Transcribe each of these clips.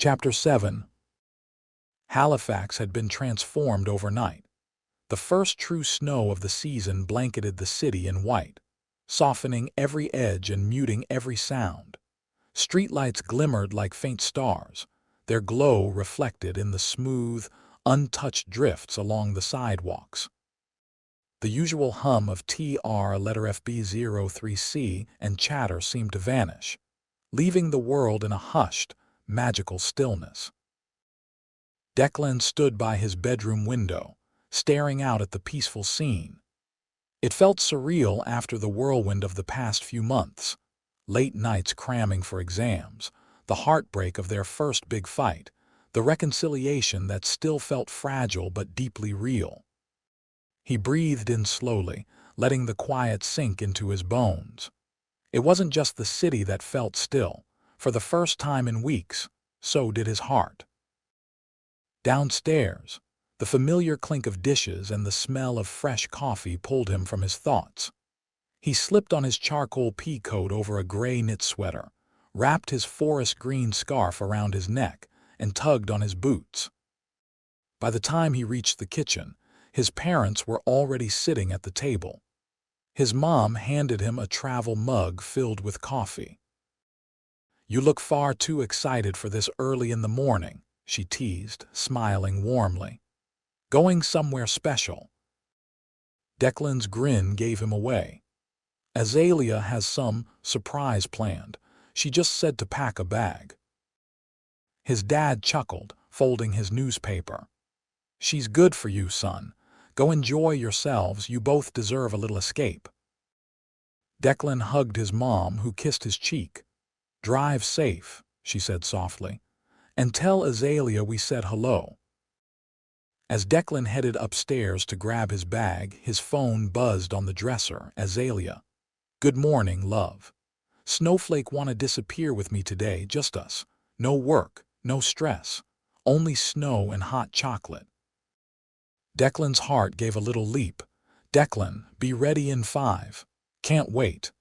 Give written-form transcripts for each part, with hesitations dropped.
Chapter 7. Halifax had been transformed overnight. The first true snow of the season blanketed the city in white, softening every edge and muting every sound. Streetlights glimmered like faint stars, their glow reflected in the smooth, untouched drifts along the sidewalks. The usual hum of TR letter FB03C and chatter seemed to vanish, leaving the world in a hushed, magical stillness. Declan stood by his bedroom window, staring out at the peaceful scene. It felt surreal after the whirlwind of the past few months. Late nights cramming for exams, the heartbreak of their first big fight, the reconciliation that still felt fragile but deeply real. He breathed in slowly, letting the quiet sink into his bones. It wasn't just the city that felt still. For the first time in weeks, so did his heart. Downstairs, the familiar clink of dishes and the smell of fresh coffee pulled him from his thoughts. He slipped on his charcoal pea coat over a gray knit sweater, wrapped his forest green scarf around his neck, and tugged on his boots. By the time he reached the kitchen, his parents were already sitting at the table. His mom handed him a travel mug filled with coffee. "You look far too excited for this early in the morning," she teased, smiling warmly. "Going somewhere special?" Declan's grin gave him away. "Azalea has some surprise planned. She just said to pack a bag." His dad chuckled, folding his newspaper. "She's good for you, son. Go enjoy yourselves, you both deserve a little escape." Declan hugged his mom, who kissed his cheek. "Drive safe," she said softly, "and tell Azalea we said hello." As Declan headed upstairs to grab his bag, his phone buzzed on the dresser. "Azalea. Good morning, love. Snowflake wanna disappear with me today, just us. No work, no stress, only snow and hot chocolate." Declan's heart gave a little leap. "Declan, be ready in 5. Can't wait."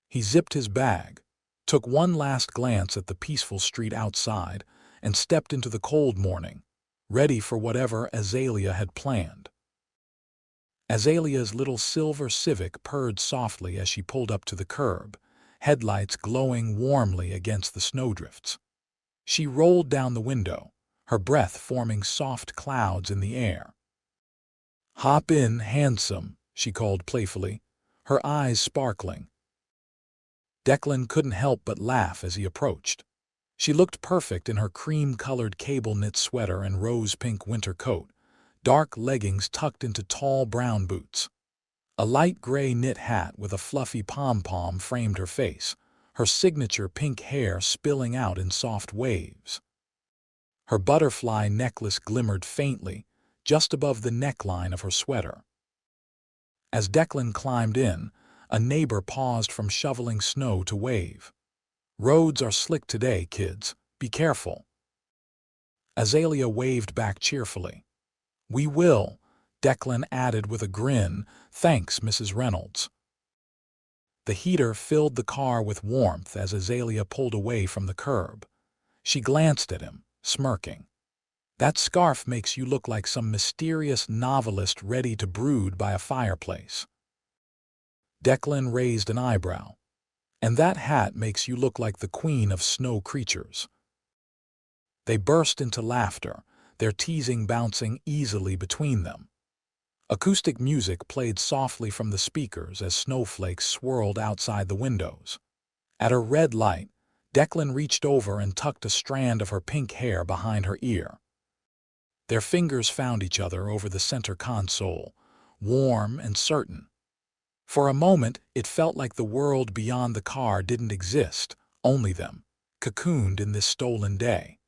He zipped his bag, took one last glance at the peaceful street outside, and stepped into the cold morning, ready for whatever Azalea had planned. Azalea's little silver Civic purred softly as she pulled up to the curb, headlights glowing warmly against the snowdrifts. She rolled down the window, her breath forming soft clouds in the air. "Hop in, handsome," she called playfully, her eyes sparkling. Declan couldn't help but laugh as he approached. She looked perfect in her cream-colored cable-knit sweater and rose-pink winter coat, dark leggings tucked into tall brown boots. A light gray knit hat with a fluffy pom-pom framed her face, her signature pink hair spilling out in soft waves. Her butterfly necklace glimmered faintly, just above the neckline of her sweater. As Declan climbed in, a neighbor paused from shoveling snow to wave. "Roads are slick today, kids. Be careful." Azalea waved back cheerfully. "We will," Declan added with a grin. "Thanks, Mrs. Reynolds." The heater filled the car with warmth as Azalea pulled away from the curb. She glanced at him, smirking. "That scarf makes you look like some mysterious novelist ready to brood by a fireplace." Declan raised an eyebrow. "And that hat makes you look like the queen of snow creatures." They burst into laughter, their teasing bouncing easily between them. Acoustic music played softly from the speakers as snowflakes swirled outside the windows. At a red light, Declan reached over and tucked a strand of her pink hair behind her ear. Their fingers found each other over the center console, warm and certain. For a moment, it felt like the world beyond the car didn't exist, only them, cocooned in this stolen day.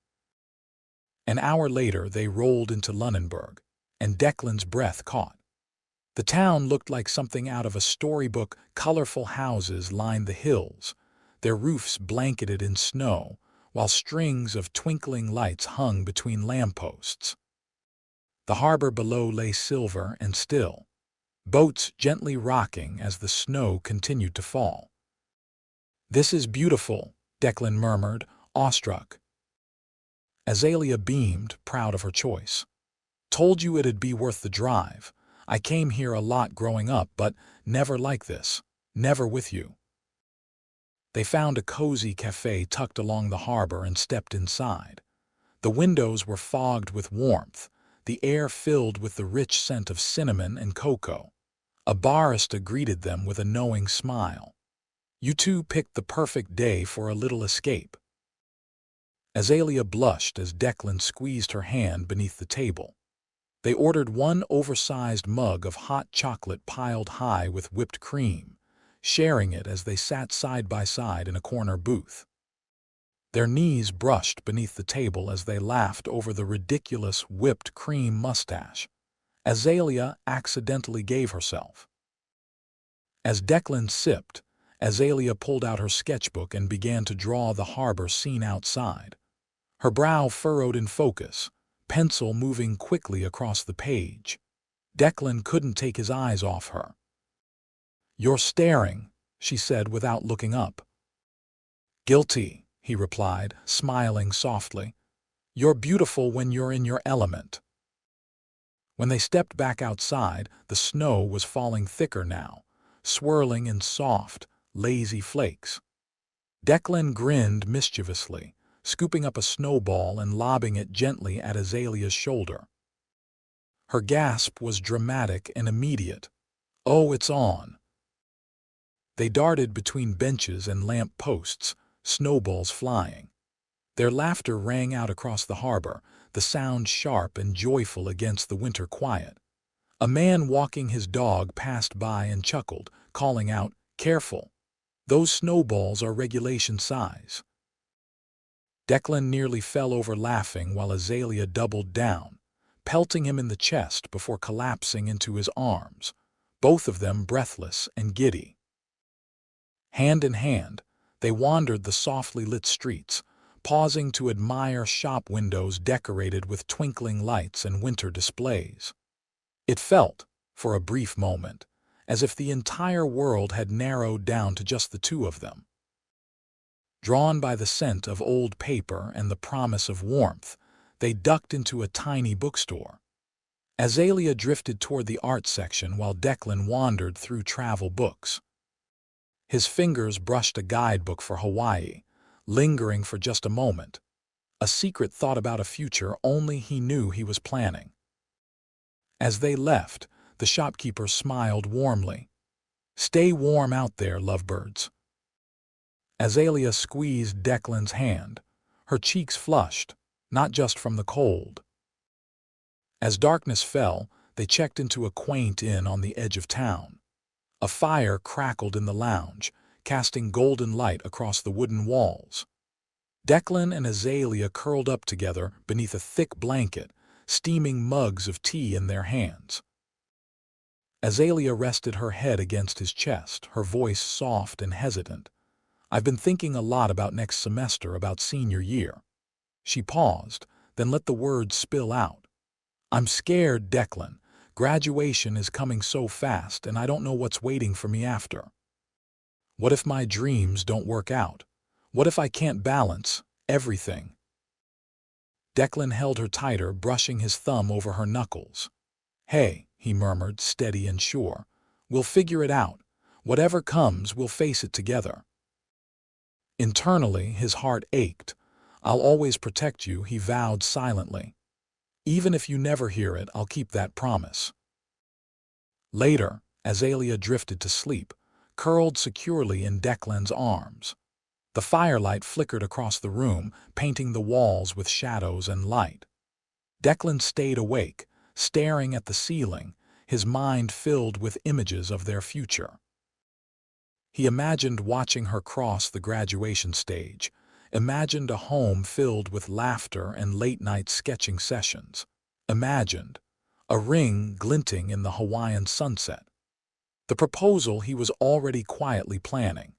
An hour later, they rolled into Lunenburg, and Declan's breath caught. The town looked like something out of a storybook. Colorful houses lined the hills, their roofs blanketed in snow, while strings of twinkling lights hung between lampposts. The harbor below lay silver and still, boats gently rocking as the snow continued to fall. "This is beautiful," Declan murmured, awestruck. Azalea beamed, proud of her choice. Told you it'd be worth the drive. I came here a lot growing up, but never like this. Never with you. They found a cozy cafe tucked along the harbor and stepped inside. The windows were fogged with warmth, the air filled with the rich scent of cinnamon and cocoa. A barista greeted them with a knowing smile. You two picked the perfect day for a little escape. Azalea blushed as Declan squeezed her hand beneath the table. They ordered one oversized mug of hot chocolate piled high with whipped cream, sharing it as they sat side by side in a corner booth. Their knees brushed beneath the table as they laughed over the ridiculous whipped cream mustache Azalea accidentally gave herself. As Declan sipped, Azalea pulled out her sketchbook and began to draw the harbor scene outside. Her brow furrowed in focus, pencil moving quickly across the page. Declan couldn't take his eyes off her. "You're staring," she said without looking up. "Guilty," he replied, smiling softly. "You're beautiful when you're in your element." When they stepped back outside, the snow was falling thicker now, swirling in soft, lazy flakes. Declan grinned mischievously, scooping up a snowball and lobbing it gently at Azalea's shoulder. Her gasp was dramatic and immediate. "Oh, it's on." They darted between benches and lamp posts, snowballs flying. Their laughter rang out across the harbor, the sound sharp and joyful against the winter quiet. A man walking his dog passed by and chuckled, calling out, "Careful! Those snowballs are regulation size." Declan nearly fell over laughing while Azalea doubled down, pelting him in the chest before collapsing into his arms, both of them breathless and giddy. Hand in hand, they wandered the softly lit streets, pausing to admire shop windows decorated with twinkling lights and winter displays. It felt, for a brief moment, as if the entire world had narrowed down to just the two of them. Drawn by the scent of old paper and the promise of warmth, they ducked into a tiny bookstore. Azalea drifted toward the art section while Declan wandered through travel books. His fingers brushed a guidebook for Hawaii, lingering for just a moment, a secret thought about a future only he knew he was planning. As they left, the shopkeeper smiled warmly. "Stay warm out there, lovebirds." Azalea squeezed Declan's hand, her cheeks flushed, not just from the cold. As darkness fell, they checked into a quaint inn on the edge of town. A fire crackled in the lounge, casting golden light across the wooden walls. Declan and Azalea curled up together beneath a thick blanket, steaming mugs of tea in their hands. Azalea rested her head against his chest, her voice soft and hesitant. "I've been thinking a lot about next semester, about senior year." She paused, then let the words spill out. "I'm scared, Declan. Graduation is coming so fast, and I don't know what's waiting for me after. What if my dreams don't work out? What if I can't balance everything?" Declan held her tighter, brushing his thumb over her knuckles. "Hey," he murmured, steady and sure. "We'll figure it out. Whatever comes, we'll face it together." Internally, his heart ached. "I'll always protect you," he vowed silently. "Even if you never hear it, I'll keep that promise." Later, Azalea drifted to sleep, curled securely in Declan's arms. The firelight flickered across the room, painting the walls with shadows and light. Declan stayed awake, staring at the ceiling, his mind filled with images of their future. He imagined watching her cross the graduation stage, imagined a home filled with laughter and late-night sketching sessions, imagined a ring glinting in the Hawaiian sunset. The proposal he was already quietly planning.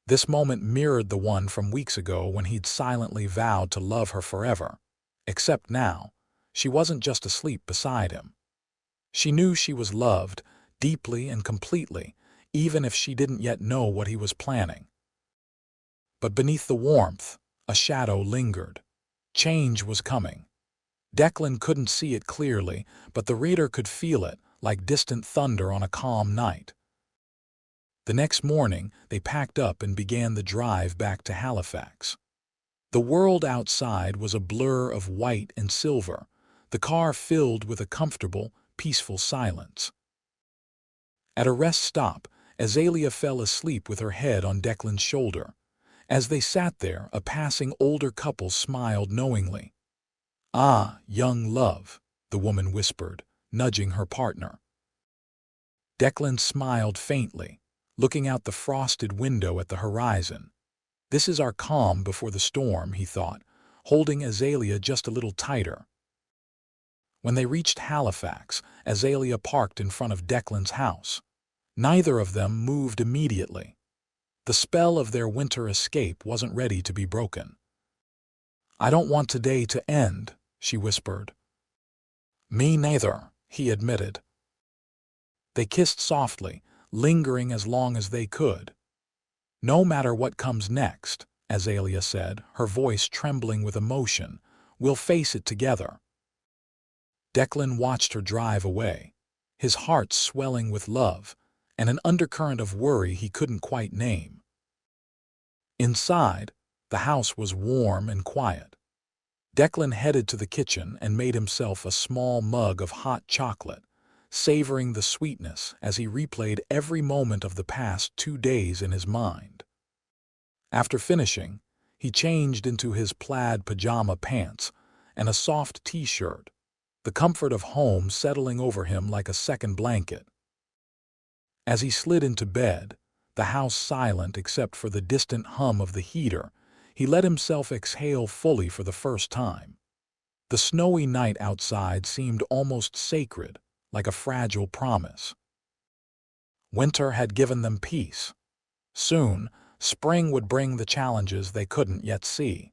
This moment mirrored the one from weeks ago when he'd silently vowed to love her forever. Except now, she wasn't just asleep beside him. She knew she was loved, deeply and completely, even if she didn't yet know what he was planning. But beneath the warmth, a shadow lingered. Change was coming. Declan couldn't see it clearly, but the reader could feel it, like distant thunder on a calm night. The next morning, they packed up and began the drive back to Halifax. The world outside was a blur of white and silver, the car filled with a comfortable, peaceful silence. At a rest stop, Azalea fell asleep with her head on Declan's shoulder. As they sat there, a passing older couple smiled knowingly. "Ah, young love," the woman whispered, nudging her partner. Declan smiled faintly, looking out the frosted window at the horizon. This is our calm before the storm, he thought, holding Azalea just a little tighter. When they reached Halifax, Azalea parked in front of Declan's house. Neither of them moved immediately. The spell of their winter escape wasn't ready to be broken. "I don't want today to end," she whispered. "Me neither," he admitted. They kissed softly, lingering as long as they could. "No matter what comes next," Azalea said, her voice trembling with emotion, "we'll face it together." Declan watched her drive away, his heart swelling with love and an undercurrent of worry he couldn't quite name. Inside, the house was warm and quiet. Declan headed to the kitchen and made himself a small mug of hot chocolate, savoring the sweetness as he replayed every moment of the past 2 days in his mind. After finishing, he changed into his plaid pajama pants and a soft t-shirt, the comfort of home settling over him like a second blanket. As he slid into bed, the house silent except for the distant hum of the heater, he let himself exhale fully for the first time. The snowy night outside seemed almost sacred, like a fragile promise. Winter had given them peace. Soon, spring would bring the challenges they couldn't yet see.